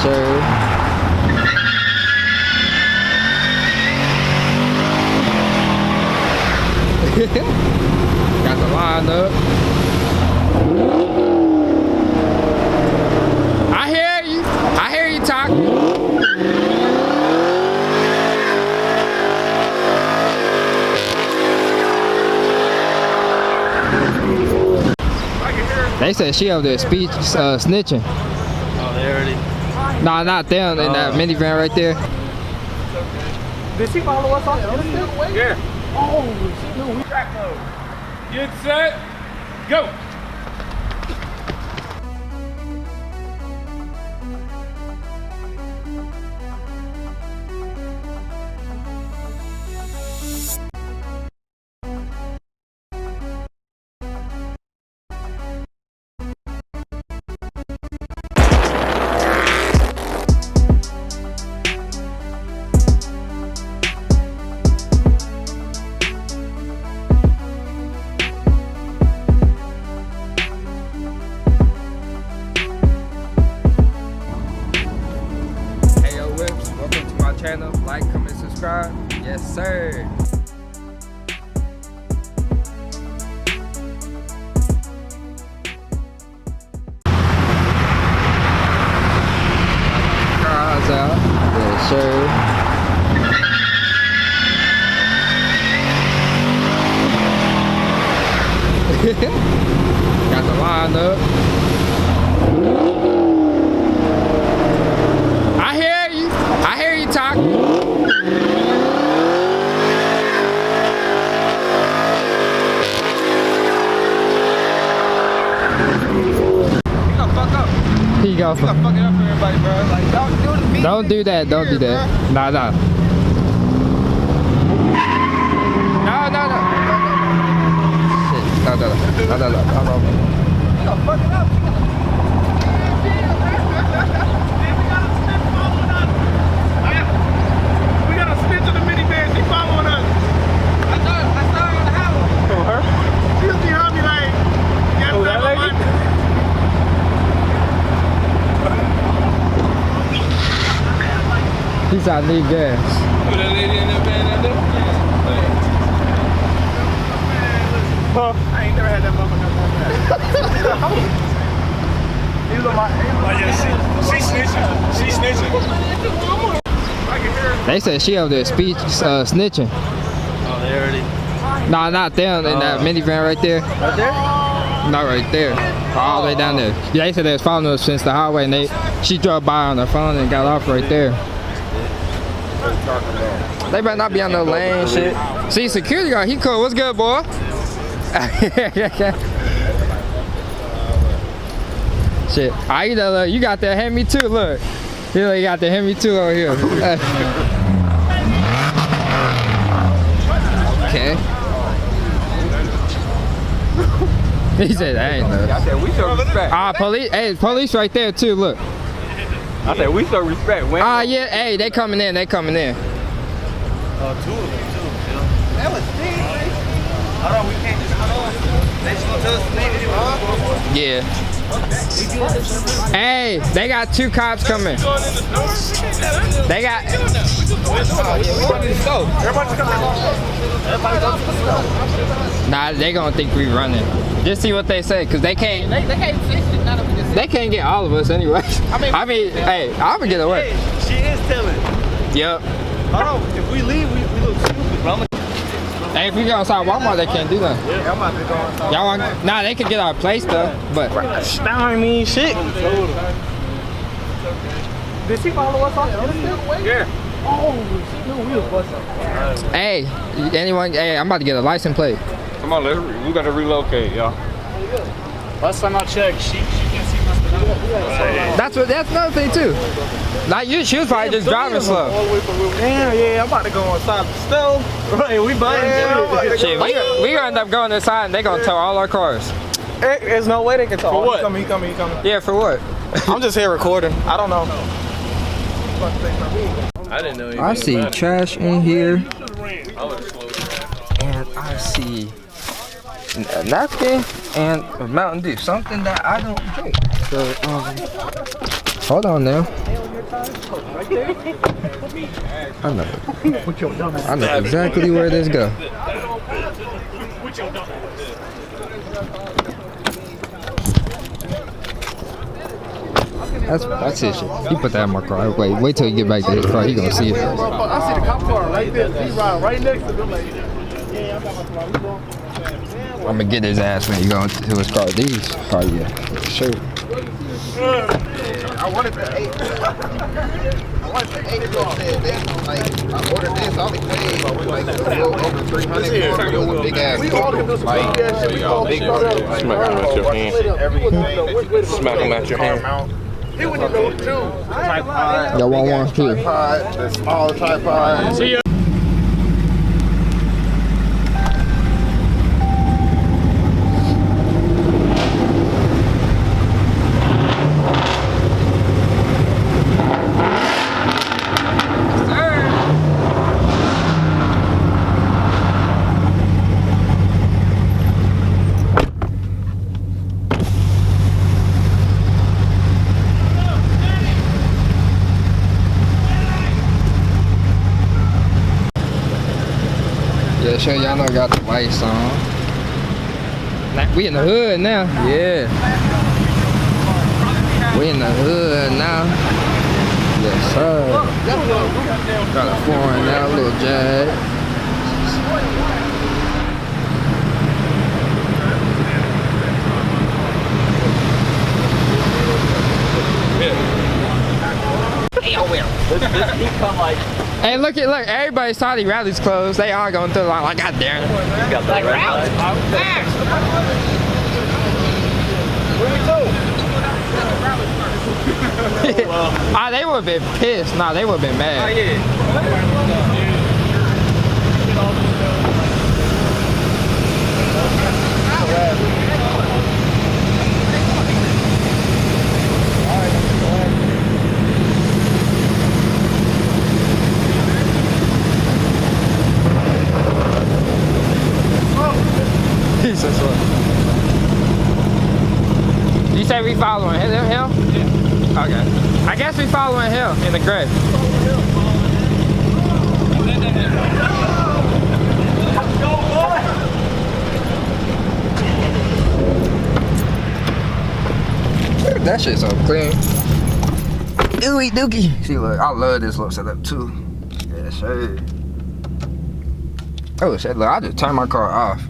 sir. Got the line up. I hear you. I hear you talking. They said she over there snitching. Oh, they already. Nah, not them in that minivan right there. Did she follow us off the way? Yeah. Oh, she knew we track mode. Get set. Go. Channel, like, comment, subscribe. Yes, sir. Cars out. Yes, sir. Got the line up. I hear you. I hear you talking. He go. You gonna fuck it up for everybody, bro. Like, Don't do that. Don't do that. Nah, nah. No. Shit. No. You gonna fuck it up. We got a snitch in the minivan. She following us. I saw her on the highway. Who, her? She was behind me like, yeah, oh, that lady? He's out need gas. Who, that lady in that van out there? Huh? I ain't never had that motherfucker like that. He was on my she snitching. She snitching. They said she over there snitching. Oh, they already. Nah, not them in that minivan right there. Right there? Not right there. All the way down there. Yeah, they said they was following us since the highway, and she drove by on her phone and got off right there. They better not be on no lane shit. See, security guard, he cool. What's good, boy? Shit. You got that Hemi too, look. You got the Hemi too over here. Okay. He said that ain't no. I said we show respect. Police, hey, police right there too, look. I said we show respect. Yeah, hey, they coming in. Two of them, too. That was big, man. Hold on, we can't just hold on. They just gonna tell us to leave it. Yeah. Hey, they got 2 cops coming. They got. Nah, they gonna think we running. Just see what they say, cause they can't. They can't get all of us anyway. I mean, hey, I'm gonna get away. Hey, she is telling. Yep. Hold on, if we leave, we look stupid, bro. Hey, if we go outside Walmart, they can't do that. Yeah, I'm about to go outside. Y'all want? Nah, they can get our place though, but. I mean, shit. Did she follow us off the way? Yeah. Oh, she knew we was busting. Hey, anyone? Hey, I'm about to get a license plate. Come on, we got to relocate, y'all. Last time I checked, she can't see us. That's another thing too. Like she was probably just driving slow. Damn, yeah, I'm about to go inside the stove. Right, we buying shit. We gonna end up going inside and they gonna tow all our cars. There's no way they can tow. For what? He coming. Yeah, for what? I'm just here recording. I don't know. I didn't know. I see trash in here. I would have slowed down. And I see a napkin and a Mountain Dew, something that I don't drink. So, hold on now. I know exactly where this go. That's his shit. He put that in my car. Wait till he get back to his car. He gonna see it. I see the cop car right there. He riding right next to them. Like, yeah, I'm got my car. I'm gonna get his ass when he go to his car. These, oh yeah, sure. I wanted the 8. I wanted the 8 that said that. Like, I ordered this, I only paid like a little over 300 for it. It was a big ass. We all can do some big ass shit. We all big Smack him at your hand. Smack him at your hand. He wouldn't know what to do. Y'all want one too? Tripod, the small tripod. See ya. Yeah, sure, y'all know I got the lights on. We in the hood now. Yeah. We in the hood now. Yes, sir. Got a foreign now, little Jag. Hey, look, everybody's Saudi rallies closed. They all going through the line like, God damn it. Like rally. They would have been pissed. Nah, they would have been mad. You say we following him? Yeah. Okay. I guess we following him in the gray. That shit's so clean. Dooey dookie. See, look, I love this little setup too. Yeah, sure. Oh shit, look, I just turned my car off.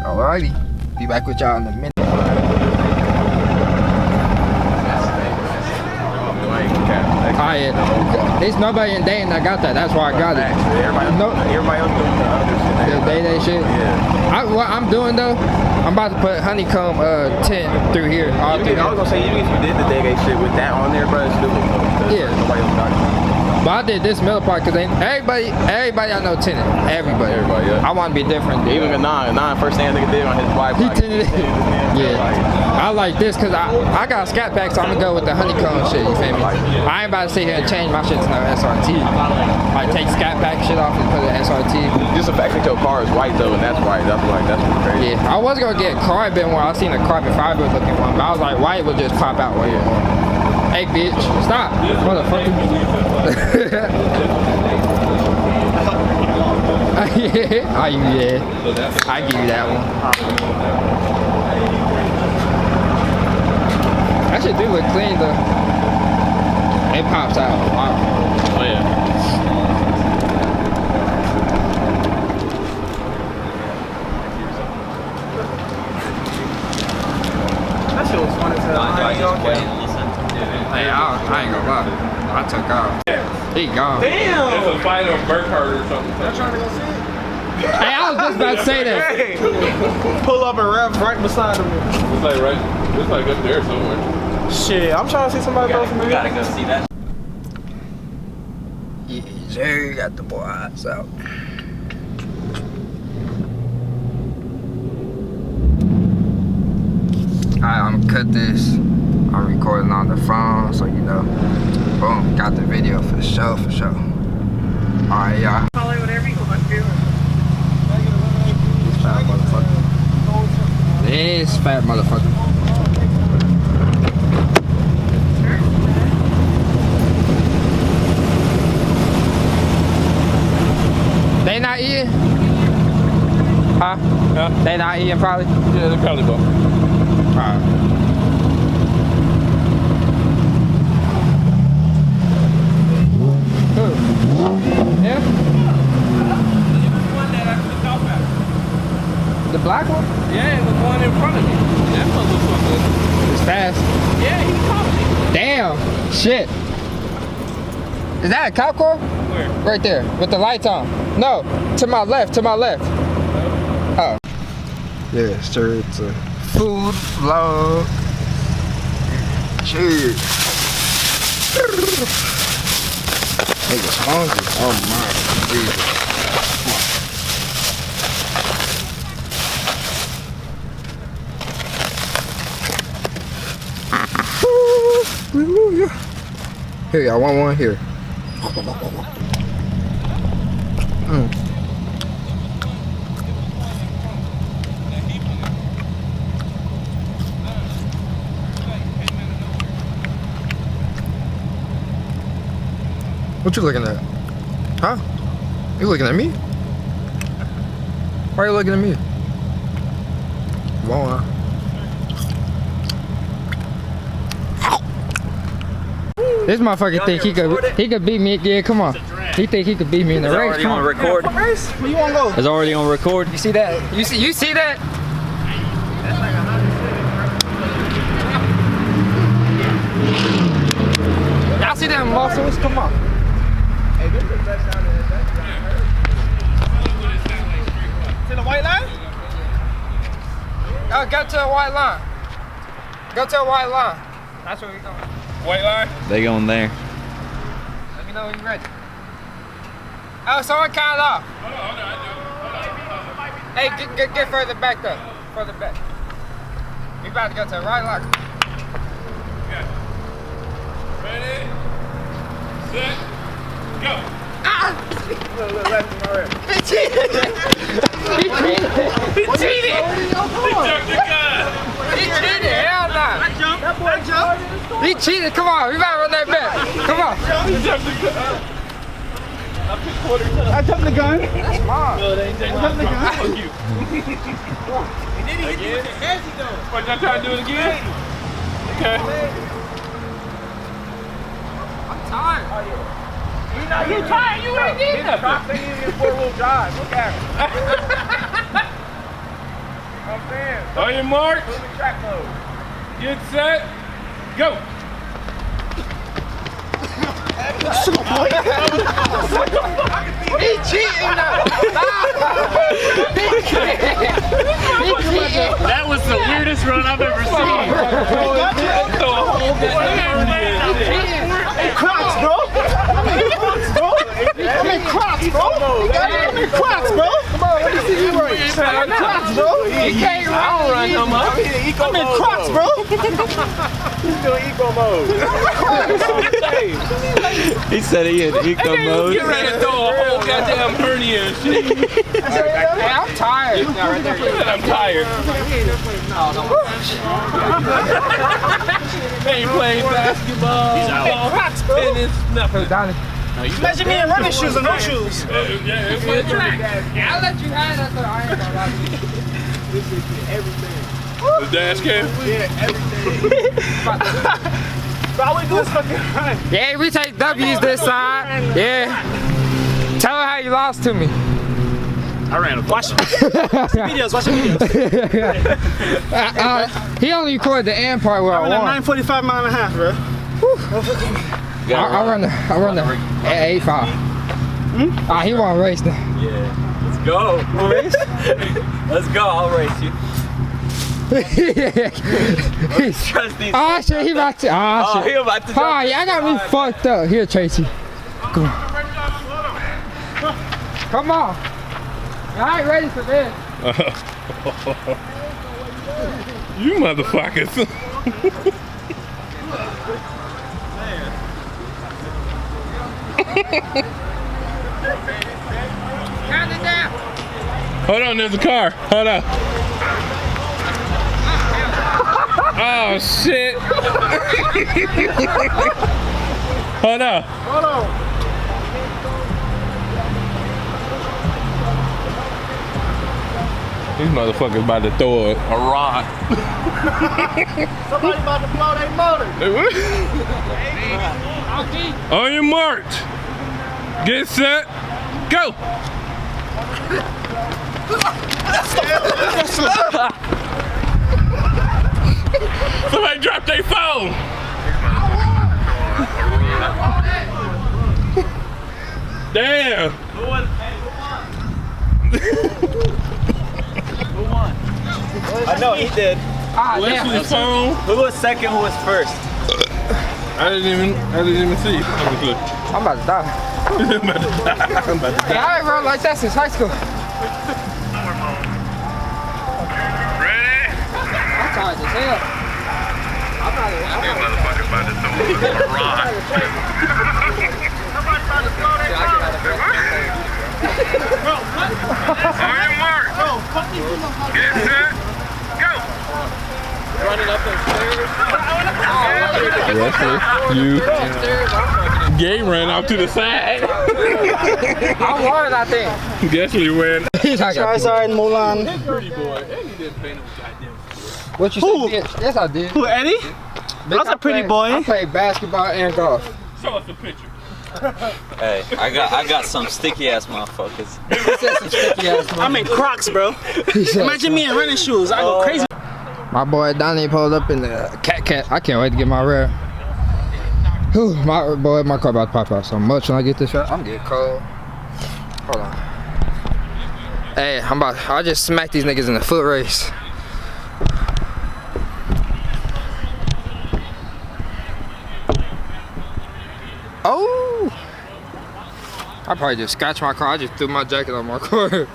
Alrighty, be back with y'all in a minute. There's nobody in Dayton that got that. That's why I got it. Everybody else doing the other shit. The Day shit. Yeah. What I'm doing though, I'm about to put honeycomb tent through here. All through I was gonna say, even if you did the Day shit with that on there, bro, it's still yeah. Nobody else got it. But I did this middle part because everybody I know tinted. Everybody, yeah. I want to be different. Dude. Even Nine first thing nigga did on his bike. He tinted it. Yeah. I like this because I got a scat pack, so I'm gonna go with the honeycomb shit. You feel me? I ain't about to sit here and change my shit to no SRT. Like take scat pack shit off and put an SRT. Just the fact that your car is white though, and that's white. That's crazy. Yeah. I was gonna get carbon one. I seen a carbon fiber looking one, but I was like, white would just pop out way more. Hey bitch, stop, motherfucker. Yeah. Oh, yeah. I give you that one. That shit do look clean though. It pops out. Wow. Oh yeah. That shit was fun as hell. Hey, I ain't gonna lie. I took off. He gone. Damn! It's a fight on Burkhardt or something. I'm trying to go see it. Hey, I was just about to say that. Hey, pull up and rap right beside him. It's like up there somewhere. Shit, I'm trying to see somebody go from We gotta go see that. Yeah, Jerry got the boys out. Alright, I'm gonna cut this. I'm recording on the phone, so you know. Boom, got the video for sure. Alright, y'all. Probably whatever you want to do. Fat motherfucker. This fat motherfucker. Huh? They not eating probably? Yeah, they probably both. Alright. Who? Yeah? The black one? Yeah, the one in front of me. That motherfucker. It's fast. Yeah, he caught me. Damn! Shit. Is that a cop car? Where? Right there, with the lights on. No, to my left, Oh. Yeah, sure, it's a food vlog. Cheers. Niggas hungry. Oh my Jesus. Hallelujah. Here, y'all want one here. What you looking at? Huh? You looking at me? Why are you looking at me? Long. This motherfucker think he could beat me. Yeah, come on. He think he could beat me in the race. Already on record. Where you wanna go? It's already on record. You see that? You see that? Y'all see them muscles? Come on. Hey, this is the best sound in the best sound I heard. To the white line? Go to the white line. Go to the white line. That's where we going. White line? They going there. Let me know when you're ready. Oh, someone count off. Hey, get further back though. Further back. We about to go to the right line. Ready? Set. Go. Look, left and right. He cheated. He cheated. He cheated. Jumped the gun. He cheated. Hell no. That boy jumped. He cheated. Come on. We about to run that back. Come on. He jumped the gun. I jumped the gun. That's mine. No, they ain't taking my car. Fuck you. And then he hit you with the hezzy though. What, y'all trying to do it again? Okay. I'm tired. You tired? You ain't getting nothing. Crocs ain't even four-wheel drive. Look at him. I'm saying. On your mark. Put him in track mode. Get set. Go. He cheating now. He cheating. That was the weirdest run I've ever seen. Crocs, bro. I'm in Crocs, bro. I'm in Crocs, bro. Come on, let me see you right. I'm in Crocs, bro. He can't run. I don't run no more. I'm in Crocs, bro. He's doing eco mode. He said he had eco mode. Get ready to throw a whole goddamn hernia and shit. Hey, I'm tired. No, right there. I'm tired. They ain't playing basketball. He's out. Crocs, bro. Tennis, nothing. Donnie. Imagine me in running shoes or no shoes. Yeah, it's like track. Yeah, I'll let you have that though. I ain't gonna lie to you. The dash cam? Yeah, everything. Bro, all we do is fucking run. Yeah, we take W's this side. Yeah. Tell her how you lost to me. I ran a watch videos, watch the videos. He only recorded the end part where I I'm at won. 9:45 mile and a half, bro. I run the at 8.5. He want to race now. Yeah. Let's go. Race? Let's go, I'll race you. Trust these. Oh shit, he about to. Oh shit. he about to Oh jump. yeah, I got me fucked up. Here, Tracy. Come on. Come on. I ain't ready for this. You motherfuckers. Count it down. Hold on, there's a car. Hold on. Oh shit. Hold on. Hold on. These motherfuckers about to throw a rod. Somebody about to blow their motor. On your march. Get set. Go. Somebody dropped their phone. Damn. I know he did. Ah, Where's damn. his phone? Who was second? Who was first? I didn't even see. I'm about to die. Yeah, I ain't run like that since high school. Ready? I'm tired as hell. These motherfuckers about to throw a rod. Somebody about to blow their On your mark. Get set. Go. Running up those stairs. You. Gay ran off to the side. I won, I think. Gasly ran. Charizard, Mulan. What you said? Yes, I did. Who, Eddie? That's a pretty boy. I played basketball and golf. Show us the picture. Hey, I got some sticky ass motherfuckers. He said some sticky ass I'm in Crocs, bro. Imagine me in running shoes. I go crazy. My boy Donnie pulled up in the cat. I can't wait to get my rev. Whew, my car about to pop out so much when I get this shot. I'm getting cold. Hold on. Hey, I just smacked these niggas in the foot race. Oh! I probably just scratched my car. I just threw my jacket on my car. Shit.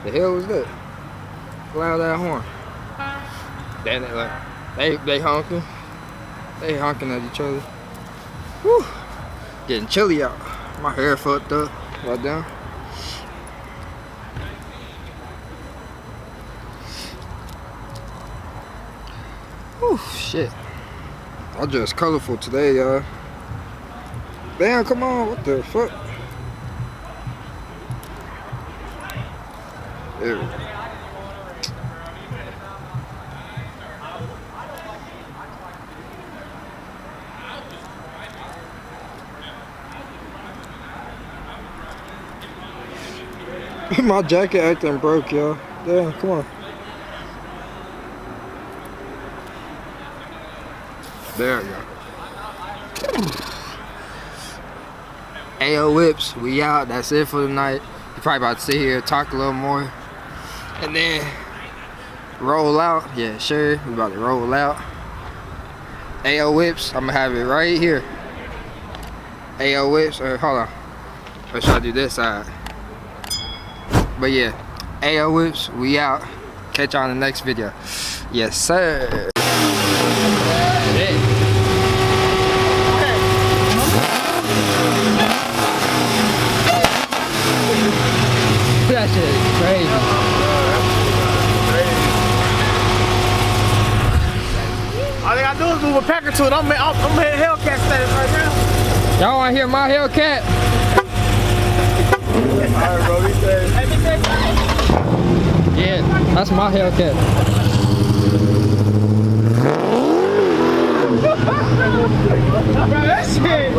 The hell was that? Loud that horn. Damn it, like they honking. They honking at each other. Whew. Getting chilly out. My hair fucked up. Right down. Whew, shit. I dressed colorful today, y'all. Damn, come on, what the fuck? There we go. My jacket acting broke, y'all. Damn, come on. There we go. Ayo Whips, we out. That's it for the night. You're probably about to sit here, talk a little more, and then roll out. Yeah, sure. We about to roll out. Ayo Whips, I'm gonna have it right here. Ayo Whips, hold on. Or should I do this side? But yeah, Ayo Whips, we out. Catch y'all in the next video. Yes, sir. That shit is crazy. All they gotta do is move a pack or two, and I'm hitting Hellcat status right now. Y'all wanna hear my Hellcat? Alright, bro, he said. Yeah, that's my Hellcat. Bro, that shit.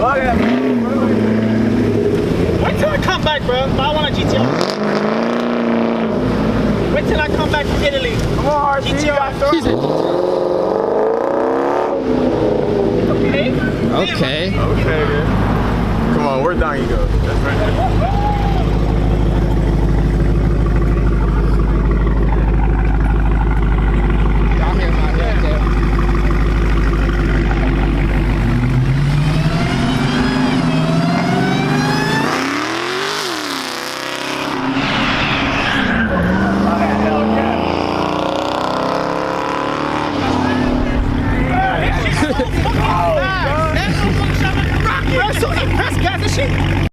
Wait till I come back, bro. I want a GTR. Wait till I come back from Italy. Come on, GTR. He said, Okay. okay. Okay, man. Come on, where down you go? That's right.